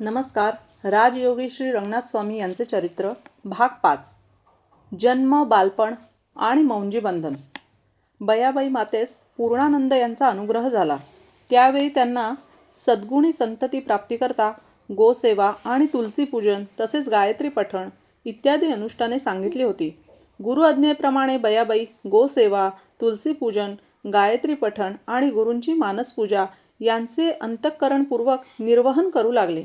नमस्कार. राजयोगी श्री रंगनाथ स्वामी यांचे चरित्र भाग 5. जन्म, बालपण आणि मौंजी बंधन. बयाबाई मातेस पूर्णानंद यांचा अनुग्रह झाला. त्यावेळी त्यांना सद्गुणी संतती प्राप्तीकरता गोसेवा आणि तुलसीपूजन तसेच गायत्री पठण इत्यादी अनुष्ठाने सांगितली होती. गुरु आज्ञेप्रमाणे बयाबाई गोसेवा, तुलसीपूजन, गायत्री पठण आणि गुरूंची मानसपूजा यांचे अंतःकरणपूर्वक निर्वहन करू लागले.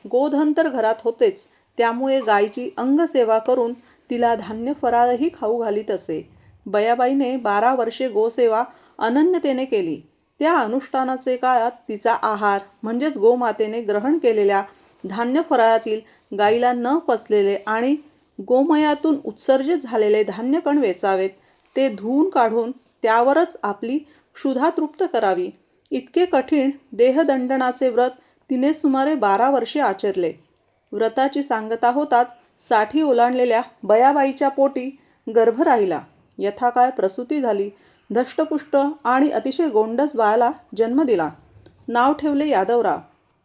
गोधन तर घरात होतेच, त्यामुळे गायीची अंगसेवा करून तिला धान्य फराळही खाऊ घालीत असे. बयाबाईने 12 वर्षे गोसेवा अनन्यतेने केली. त्या अनुष्ठानाचे काळात तिचा आहार म्हणजेच गोमातेने ग्रहण केलेल्या धान्य फराळातील गाईला न पचलेले आणि गोमयातून उत्सर्जित झालेले धान्यकण वेचावेत. ते धुवून काढून त्यावरच आपली क्षुधा तृप्त करावी. इतके कठीण देहदंडनाचे व्रत तिने सुमारे 12 वर्षे आचरले. व्रताची सांगता होताच 60 ओलांडलेल्या बयाबाईच्या पोटी गर्भ राहिला. यथाकाळ प्रसूती झाली. धष्टपुष्ट आणि अतिशय गोंडस बाळाला जन्म दिला. नाव ठेवले यादवराव.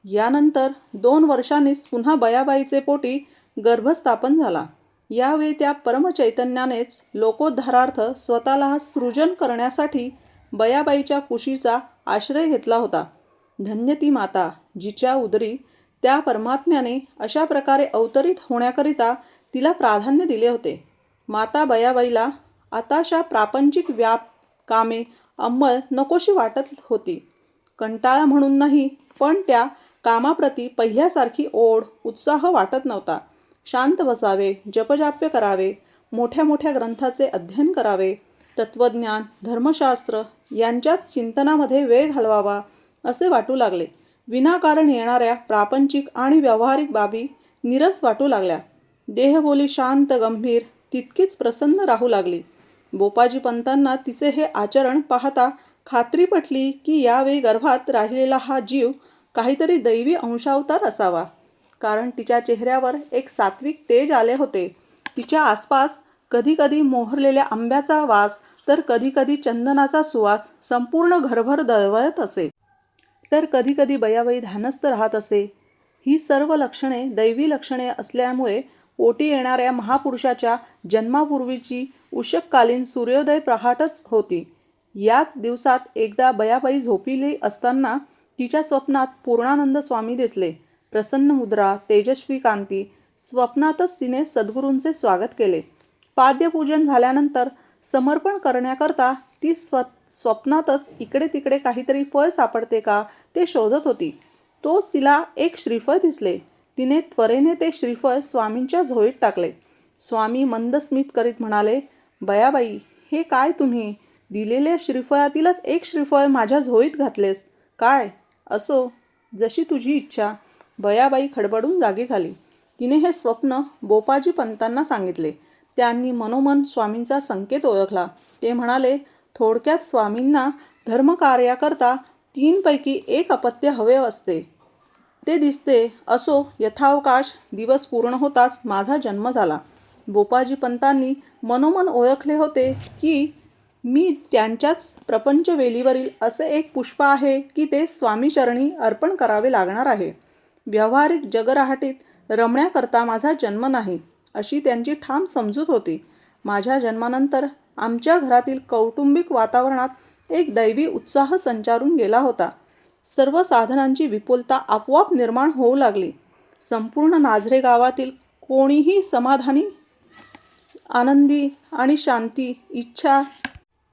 यानंतर 2 वर्षांनीच पुन्हा बयाबाईचे पोटी गर्भस्थापन झाला. यावेळी त्या परमचैतन्यानेच लोकोद्धारार्थ स्वतःला सृजन करण्यासाठी बयाबाईच्या कुशीचा आश्रय घेतला होता. धन्य ती माता, जिच्या उदरी त्या परमात्म्याने अशा प्रकारे अवतरित होण्याकरिता तिला प्राधान्य दिले होते. माता बयाबाईला आताशा प्रापंचिक कामे अंमळ नकोशी वाटत होती. कंटाळा म्हणून नाही, पण त्या कामाप्रती पहिल्यासारखी ओढ, उत्साह वाटत नव्हता. शांत बसावे, जपजाप्य करावे, मोठ्या मोठ्या ग्रंथाचे अध्ययन करावे, तत्त्वज्ञान, धर्मशास्त्र यांच्यात चिंतनामध्ये वेळ घालवावा असे वाटू लागले. विनाकारण येणाऱ्या प्रापंचिक आणि व्यावहारिक बाबी नीरस वाटू लागल्या. देहबोली शांत, गंभीर, तितकीच प्रसन्न राहू लागली. बोपाजी पंतांना तिचे हे आचरण पाहता खात्री पटली की यावेळी गर्भात राहिलेला हा जीव काहीतरी दैवी अंशावतार असावा. कारण तिच्या चेहऱ्यावर एक सात्विक तेज आले होते. तिच्या आसपास कधीकधी मोहरलेल्या आंब्याचा वास तर कधीकधी चंदनाचा सुवास संपूर्ण घरभर दळवळत असे. तर कधीकधी बयाबाई ध्यानस्थ राहत असे. ही सर्व लक्षणे दैवी लक्षणे असल्यामुळे पोटी येणाऱ्या महापुरुषाच्या जन्मापूर्वीची उषःकालीन सूर्योदय पहाटच होती. याच दिवसात एकदा बयाबाई झोपली असताना तिच्या स्वप्नात पूर्णानंद स्वामी दिसले. प्रसन्न मुद्रा, तेजस्वी कांती. स्वप्नातच तिने सद्गुरूंचे स्वागत केले. पाद्यपूजन झाल्यानंतर समर्पण करण्याकरता ती स्वप्नातच इकडे तिकडे काहीतरी फळ सापडते का ते शोधत होती. तोच तिला एक श्रीफळ दिसले. तिने त्वरेने ते श्रीफळ स्वामींच्या झोळीत टाकले. स्वामी मंद स्मित करीत म्हणाले, बयाबाई, हे काय तुम्ही दिलेल्या श्रीफळातीलच एक श्रीफळ माझ्या झोळीत घातलेस काय? असो, जशी तुझी इच्छा. बयाबाई खडबडून जागी झाली. तिने हे स्वप्न बोपाजी पंतांना सांगितले. त्यांनी मनोमन स्वामींचा संकेत ओळखला. ते म्हणाले, थोडक्यात स्वामींना धर्मकार्याकरता 3 पैकी 1 अपत्य हवे असते. ते दिसते. असो, यथावकाश दिवस पूर्ण होताच माझा जन्म झाला. बोपाजी पंतांनी मनोमन ओळखले होते की मी त्यांच्याच प्रपंचवेलीवरील असे एक पुष्प आहे की ते स्वामीचरणी अर्पण करावे लागणार आहे. व्यावहारिक जगरहाटीत रमण्याकरता माझा जन्म नाही, अशी त्यांची ठाम समजूत होती. माझ्या जन्मानंतर आमच्या घरातील कौटुंबिक वातावरणात एक दैवी उत्साह संचारून गेला होता. सर्व साधनांची विपुलता आपोआप निर्माण होऊ लागली. संपूर्ण नाझरे गावातील कोणीही समाधानी, आनंदी आणि शांती इच्छा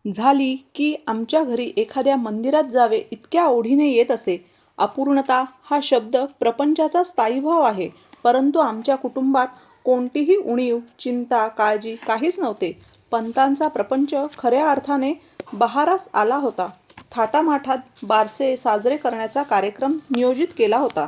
झाली की आमच्या घरी एखाद्या मंदिरात जावे इतक्या ओढीने येत असे. अपूर्णता हा शब्द प्रपंचाचा स्थायीभाव आहे, परंतु आमच्या कुटुंबात कोणतीही उणीव, चिंता, काळजी काहीच नव्हते. पंतांचा प्रपंच खऱ्या अर्थाने बहारास आला होता. थाटामाटात बारसे साजरे करण्याचा कार्यक्रम नियोजित केला होता.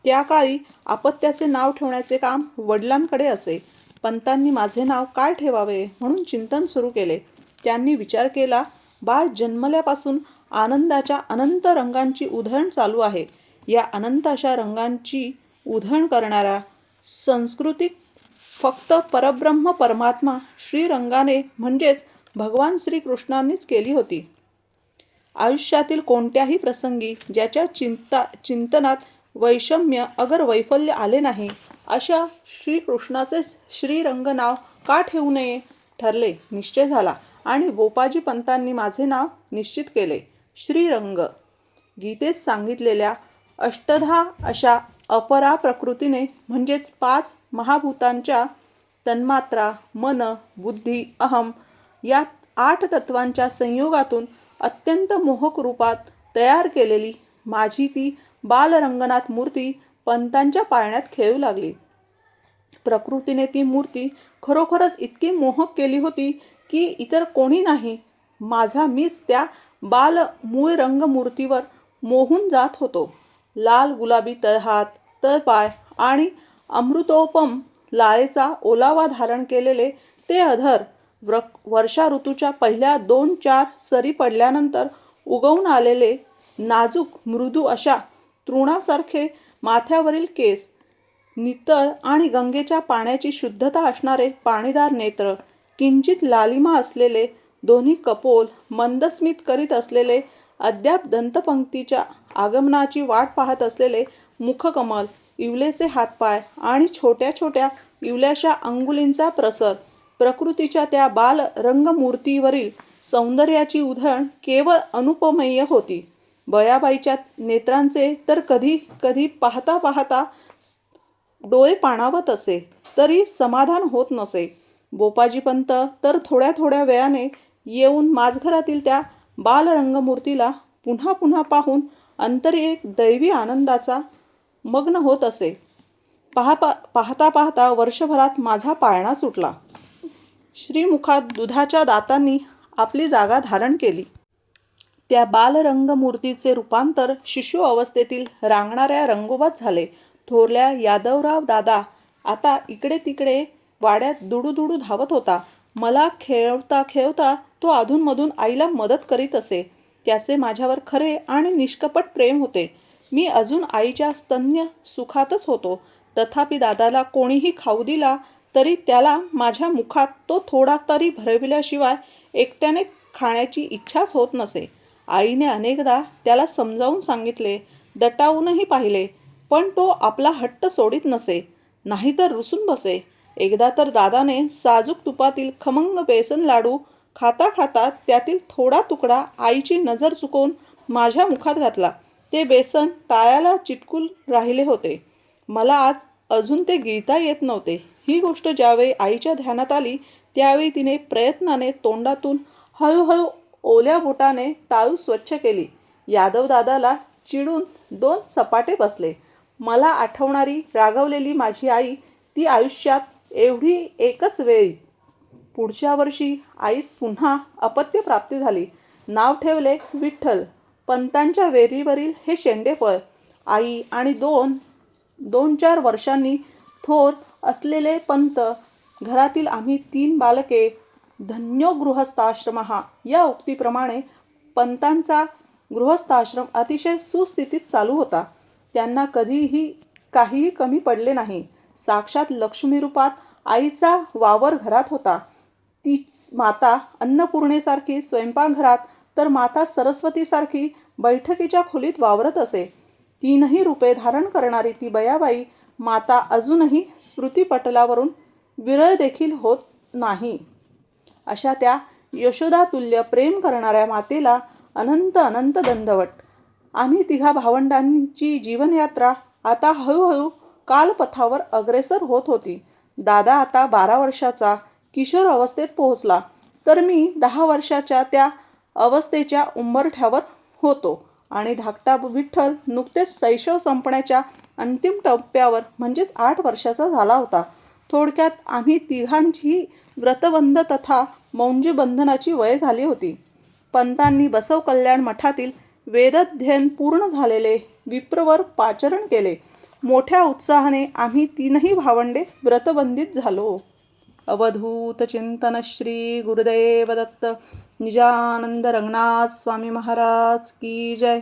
त्या काळी अपत्याचे नाव ठेवण्याचे काम वडिलांकडे असे. पंतांनी माझे नाव काय ठेवावे म्हणून चिंतन सुरू केले. त्यांनी विचार केला, बाळ जन्मल्यापासून आनंदाच्या अनंत रंगांची उधळण चालू आहे. या अनंत अशा रंगांची उधळण करणाऱ्या संस्कृतीत फक्त परब्रह्म परमात्मा श्रीरंगाने म्हणजेच भगवान श्रीकृष्णांनीच केली होती. आयुष्यातील कोणत्याही प्रसंगी ज्याच्या चिंतनात वैषम्य अगर वैफल्य आले नाही अशा श्रीकृष्णाचे श्रीरंग नाव का ठेवू नये ठरले. निश्चय झाला आणि बोपाजी पंतांनी माझे नाव निश्चित केले श्रीरंग. गीतेत सांगितलेल्या अष्टधा अशा अपरा प्रकृतीने म्हणजेच 5 महाभूतांच्या तन्मात्रा, मन, बुद्धी, अहम या 8 तत्वांच्या संयोगातून अत्यंत मोहक रूपात तयार केलेली माझी ती बालरंगनाथ मूर्ती पंतांच्या पाळण्यात खेळू लागली. प्रकृतीने ती मूर्ती खरोखरच इतकी मोहक केली होती की इतर कोणी नाही, माझा मीच त्या बाल मूळ रंगमूर्तीवर मोहून जात होतो. लाल गुलाबी तळहात, तळपाय आणि अमृतोपम लाळेचा ओलावा धारण केलेले ते अधर वर्षा ऋतूच्या पहिल्या 2-4 सरी पडल्यानंतर उगवून आलेले नाजूक मृदू अशा तृणासारखे माथ्यावरील केस, नितळ आणि गंगेच्या पाण्याची शुद्धता असणारे पाणीदार नेत्र, किंचित लालिमा असलेले दोन्ही कपोल, मंदस्मित करीत असलेले अद्याप दंतपंक्तीच्या आगमनाची वाट पाहत असलेले मुखकमल, इवलेसे हातपाय आणि छोट्या छोट्या इवल्याशा अंगुलींचा प्रसर, प्रकृतीच्या त्या बाल रंगमूर्तीवरील सौंदर्याची उधळण केवळ अनुपमेय होती. बयाबाईच्या नेत्रांचे तर कधी कधी पाहता पाहता डोळे पाणावत असे तरी समाधान होत नसे. बोपाजी पंत तर थोड्या थोड्या वेळाने येऊन माझघरातील त्या बालरंगमूर्तीला पुन्हा पुन्हा पाहून अंतरी एक दैवी आनंदाचा मग्न होत असे. पाहता पाहता वर्षभरात माझा पाळणा सुटला. श्रीमुखात दुधाच्या दातांनी आपली जागा धारण केली. त्या बालरंगमूर्तीचे रूपांतर शिशु अवस्थेतील रांगणाऱ्या रंगोबात झाले. थोरल्या यादवराव दादा आता इकडे तिकडे वाड्यात दुडू धावत होता. मला खेळवता खेळवता तो अधूनमधून आईला मदत करीत असे. त्याचे माझ्यावर खरे आणि निष्कपट प्रेम होते. मी अजून आईच्या स्तन्य सुखातच होतो. तथापि दादाला कोणीही खाऊ दिला तरी त्याला माझ्या मुखात तो थोडा तरी भरविल्याशिवाय एकट्याने खाण्याची इच्छाच होत नसे. आईने अनेकदा त्याला समजावून सांगितले, दटावूनही पाहिले, पण तो आपला हट्ट सोडित नसे, नाहीतर रुसून बसे. एकदा तर दादाने साजूक तुपातील खमंग बेसन लाडू खाता खाता त्यातील थोडा तुकडा आईची नजर चुकवून माझ्या मुखात घातला. ते बेसन टाळ्याला चिटकून राहिले होते. मला आज अजून ते गिळता येत नव्हते. ही गोष्ट ज्यावेळी आईच्या ध्यानात आली त्यावेळी तिने प्रयत्नाने तोंडातून हळूहळू ओल्या बोटाने टाळू स्वच्छ केली. यादव दादाला चिडून 2 सपाटे बसले. मला आठवणारी रागावलेली माझी आई ती आयुष्यात एवढी एकच वेळी. पुढच्या वर्षी आईस पुन्हा अपत्यप्राप्ती झाली. नाव ठेवले विठ्ठल. पंतांच्या वेरीवरील हे शेंडेफळ. आई आणि 2-4 वर्षांनी थोर असलेले पंत. घरातील आम्ही 3 बालके. धन्यो गृहस्थाश्रमः या उक्तीप्रमाणे पंतांचा गृहस्थाश्रम अतिशय सुस्थितीत चालू होता. त्यांना कधीही काहीही कमी पडले नाही. साक्षात लक्ष्मी रूपात आईचा वावर घरात होता. तीच माता अन्नपूर्णेसारखी स्वयंपाकघरात तर माता सरस्वतीसारखी बैठकीच्या खोलीत वावरत असे. 3ही रूपे धारण करणारी ती बयाबाई माता अजूनही स्मृतिपटलावरून विरळ देखील होत नाही. अशा त्या यशोदातुल्य प्रेम करणाऱ्या मातेला अनंत अनंत दंडवत. आम्ही 3 भावंडांची जीवनयात्रा आता हळूहळू कालपथावर अग्रेसर होत होती. दादा आता 12 वर्षाचा किशोर अवस्थेत पोहोचला तर मी 10 वर्षाच्या त्या अवस्थेच्या उंबरठ्यावर होतो आणि धाकटा विठ्ठल नुकतेच शैशव संपण्याच्या अंतिम टप्प्यावर म्हणजेच 8 वर्षाचा झाला होता. थोडक्यात आम्ही 3घांचीही व्रतबंध तथा मौंजी बंधनाची वय झाली होती. पंतांनी बसव कल्याण मठातील वेदाध्ययन पूर्ण झालेले विप्रवर पाचारण केले. मोठ्या उत्साहाने आम्ही 3ही भावंडे व्रतबंधित झालो. अवधूत चिंतन श्री गुरुदेव दत्त निजानंद रंगनाथ स्वामी महाराज की जय.